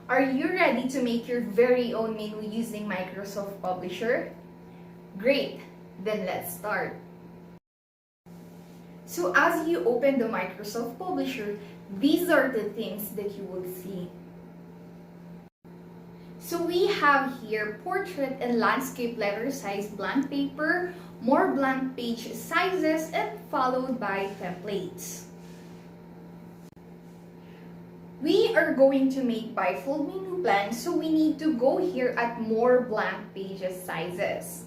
Are you ready to make your very own menu using Microsoft Publisher? Great, then let's start. So as you open the Microsoft Publisher, these are the things that you will see. So we have here portrait and landscape letter size blank paper, more blank page sizes, and followed by templates. We are going to make bifold menu plan, so we need to go here at more blank pages sizes.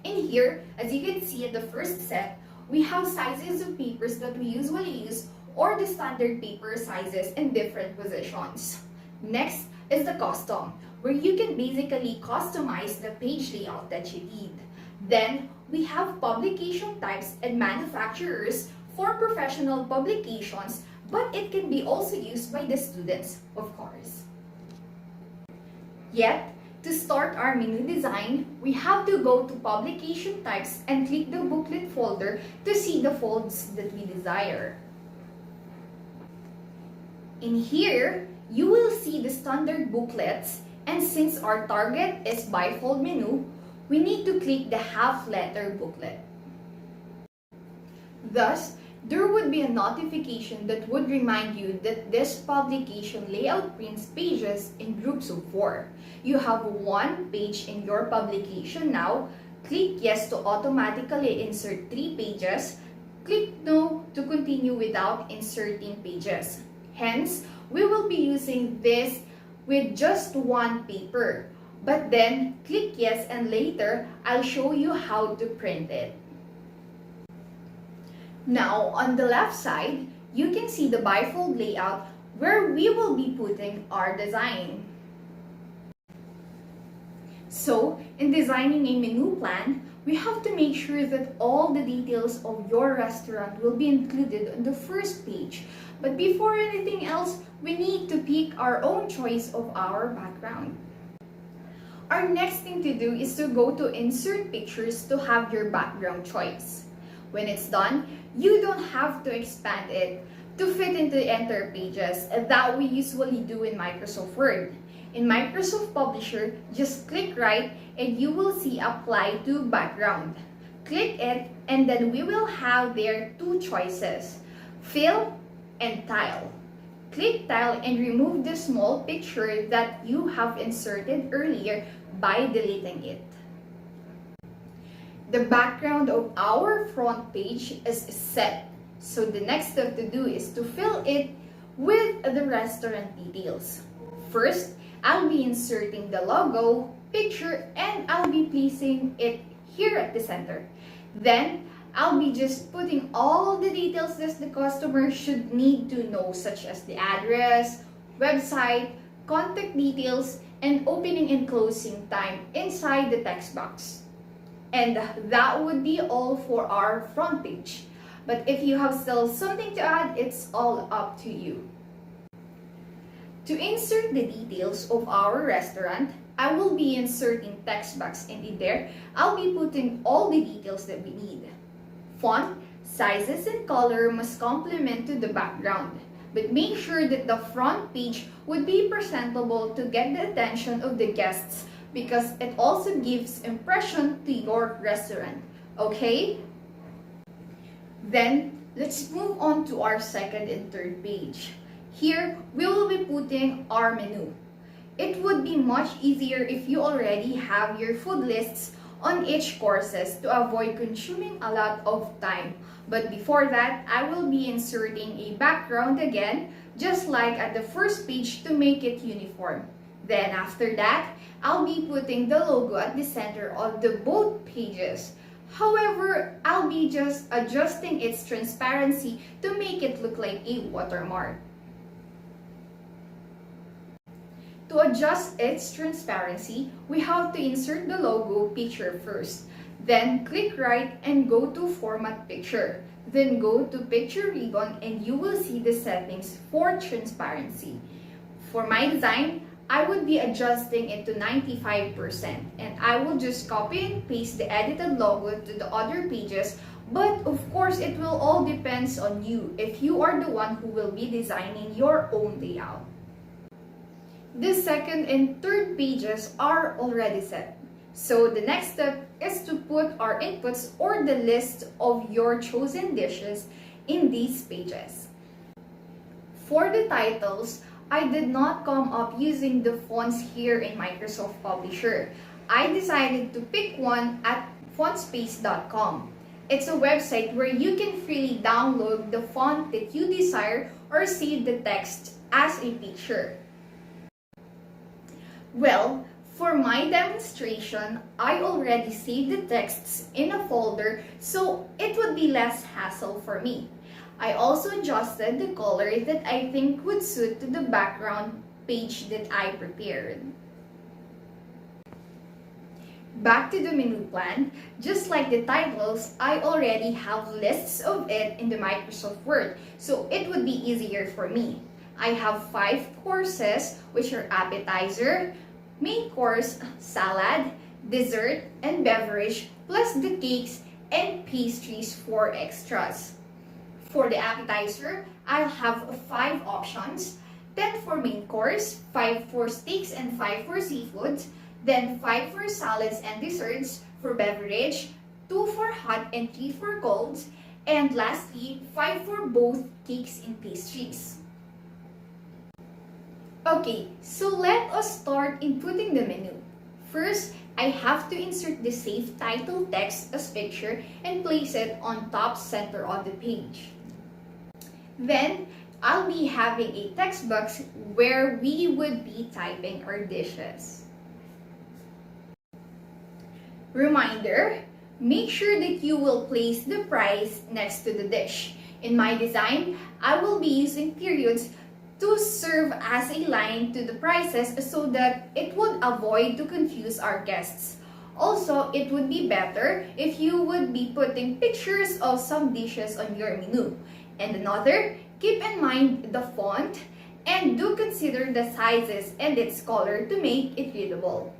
In here, as you can see at the first set, we have sizes of papers that we usually use or the standard paper sizes in different positions. Next is the custom, where you can basically customize the page layout that you need. Then, we have publication types and manufacturers for professional publications, but it can be also used by the students, of course. Yet, to start our menu design, we have to go to publication types and click the booklet folder to see the folds that we desire. In here, you will see the standard booklets, and since our target is bifold menu, we need to click the half letter booklet. Thus, there would be a notification that would remind you that this publication layout prints pages in groups of 4. You have one page in your publication now. Click yes to automatically insert 3 pages. Click no to continue without inserting pages. Hence, we will be using this with just one paper. But then, click yes and later, I'll show you how to print it. Now, on the left side, you can see the bifold layout where we will be putting our design. So, in designing a menu plan, we have to make sure that all the details of your restaurant will be included on the first page. But before anything else, we need to pick our own choice of our background. Our next thing to do is to go to Insert Pictures to have your background choice. When it's done, you don't have to expand it to fit into the enter pages that we usually do in Microsoft Word. In Microsoft Publisher, just click right and you will see Apply to Background. Click it and then we will have there 2 choices, Fill and Tile. Click Tile and remove the small picture that you have inserted earlier by deleting it. The background of our front page is set. So the next step to do is to fill it with the restaurant details. First, I'll be inserting the logo, picture, and I'll be placing it here at the center. Then, I'll be just putting all the details that the customer should need to know, such as the address, website, contact details, and opening and closing time inside the text box. And that would be all for our front page. But if you have still something to add, it's all up to you. To insert the details of our restaurant, I will be inserting text box, and in there, I'll be putting all the details that we need. Font, sizes, and color must complement to the background. But make sure that the front page would be presentable to get the attention of the guests, because it also gives impression to your restaurant, okay? Then, let's move on to our second and third page. Here, we will be putting our menu. It would be much easier if you already have your food lists on each courses to avoid consuming a lot of time. But before that, I will be inserting a background again, just like at the first page to make it uniform. Then after that, I'll be putting the logo at the center of the both pages. However, I'll be just adjusting its transparency to make it look like a watermark. To adjust its transparency, we have to insert the logo picture first. Then click right and go to Format Picture. Then go to Picture ribbon and you will see the settings for transparency. For my design, I would be adjusting it to 95%, and I will just copy and paste the edited logo to the other pages, but of course it will all depends on you if you are the one who will be designing your own layout. The second and third pages are already set. So the next step is to put our inputs or the list of your chosen dishes in these pages. For the titles, I did not come up using the fonts here in Microsoft Publisher. I decided to pick one at fontspace.com. It's a website where you can freely download the font that you desire or save the text as a picture. Well, for my demonstration, I already saved the texts in a folder so it would be less hassle for me. I also adjusted the color that I think would suit to the background page that I prepared. Back to the menu plan, just like the titles, I already have lists of it in the Microsoft Word, so it would be easier for me. I have 5 courses, which are appetizer, main course, salad, dessert, and beverage, plus the cakes and pastries for extras. For the appetizer, I'll have 5 options, 10 for main course, 5 for steaks and 5 for seafoods, then 5 for salads and desserts. For beverage, 2 for hot and 3 for cold, and lastly, 5 for both cakes and pastries. Okay, so let us start inputting the menu. First, I have to insert the save title text as picture and place it on top center of the page. Then, I'll be having a text box where we would be typing our dishes. Reminder, make sure that you will place the price next to the dish. In my design, I will be using periods to serve as a line to the prices so that it would avoid to confuse our guests. Also, it would be better if you would be putting pictures of some dishes on your menu. And another, keep in mind the font and do consider the sizes and its color to make it readable.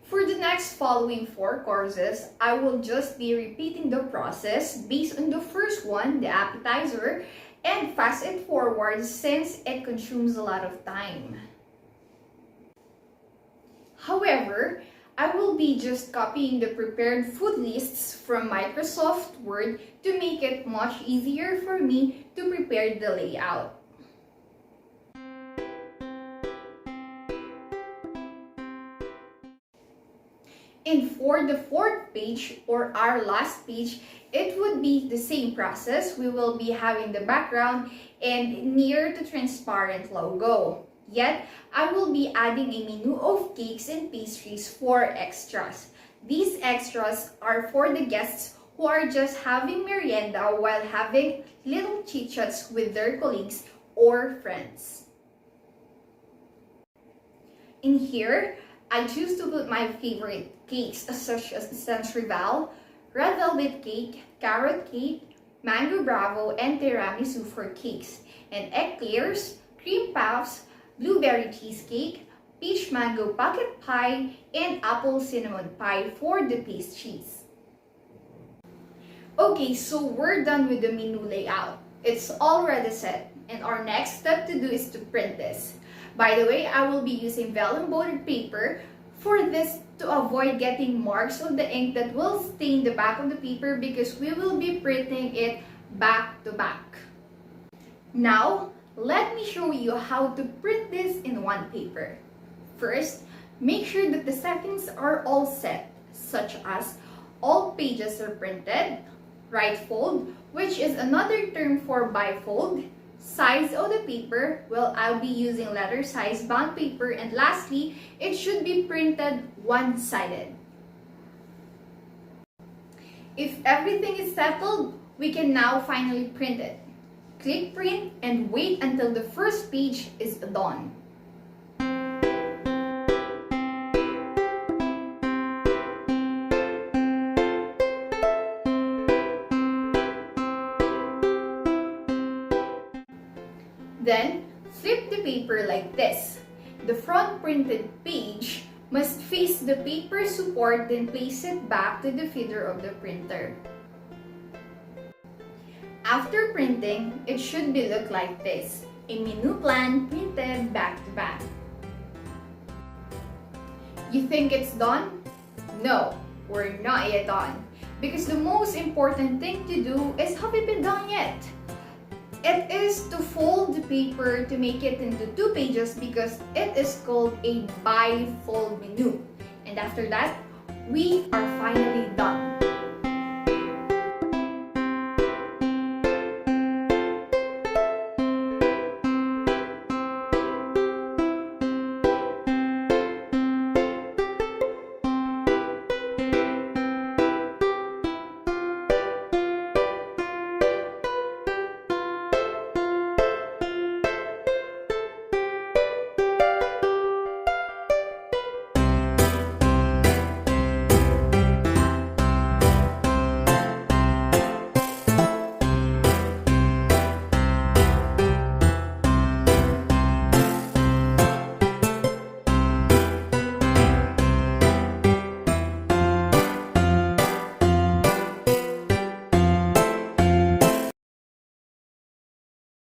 For the next following 4 courses, I will just be repeating the process based on the first one, the appetizer, and fast it forward since it consumes a lot of time. However, I will be just copying the prepared food lists from Microsoft Word to make it much easier for me to prepare the layout. And for the 4th page or our last page, it would be the same process. We will be having the background and near the transparent logo. Yet, I will be adding a menu of cakes and pastries for extras. These extras are for the guests who are just having merienda while having little chit-chats with their colleagues or friends. In here, I choose to put my favorite cakes such as Centrival, red velvet cake, carrot cake, mango bravo, and tiramisu for cakes, and eclairs, cream puffs, blueberry cheesecake, peach mango pocket pie, and apple cinnamon pie for the pastries. Okay, so we're done with the menu layout. It's already set, and our next step to do is to print this. By the way, I will be using vellum coated paper for this to avoid getting marks of the ink that will stain the back of the paper because we will be printing it back to back. Now, let me show you how to print this in one paper. First, make sure that the settings are all set, such as all pages are printed, right fold, which is another term for bifold, size of the paper, well, I'll be using letter size bound paper, and lastly, it should be printed one-sided. If everything is settled, we can now finally print it. Click print and wait until the first page is done. Then, flip the paper like this. The front printed page must face the paper support, then place it back to the feeder of the printer. After printing, it should be look like this. A menu plan printed back to back. You think it's done? No, we're not yet done. Because the most important thing to do is have it been done yet? It is to fold the paper to make it into 2 pages because it is called a bifold menu. And after that, we are finally done.